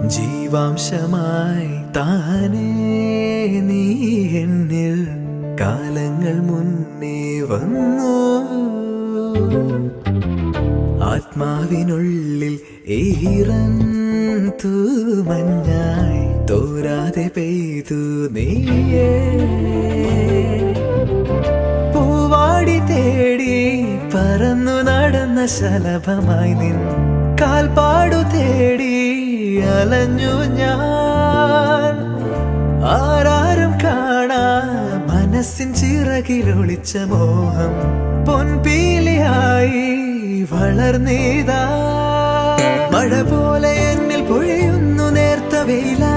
ജീവാംശമായി താനേ നീ എന്നിൽ കാലങ്ങൾ മുന്നേ വന്നു. ആത്മാവിനുള്ളിൽ ഈറൻ തൂമഞ്ഞായി തോരാതെ പെയ്തു നീയേ. പൂവാടി തേടി പറന്നു നടന്ന ശലഭമായി നിൻ കാൽപ്പാടു തേടി അലഞ്ഞു ഞാൻ. ആരാരും കാണാ മനസ്സിൻ ചിറകിലൊളിച്ച മോഹം പൊൻപീലിയായി വളർന്നീതാ. മഴ പോലെ എന്നിൽ പൊഴിയുന്നു നേർത്ത വെയില.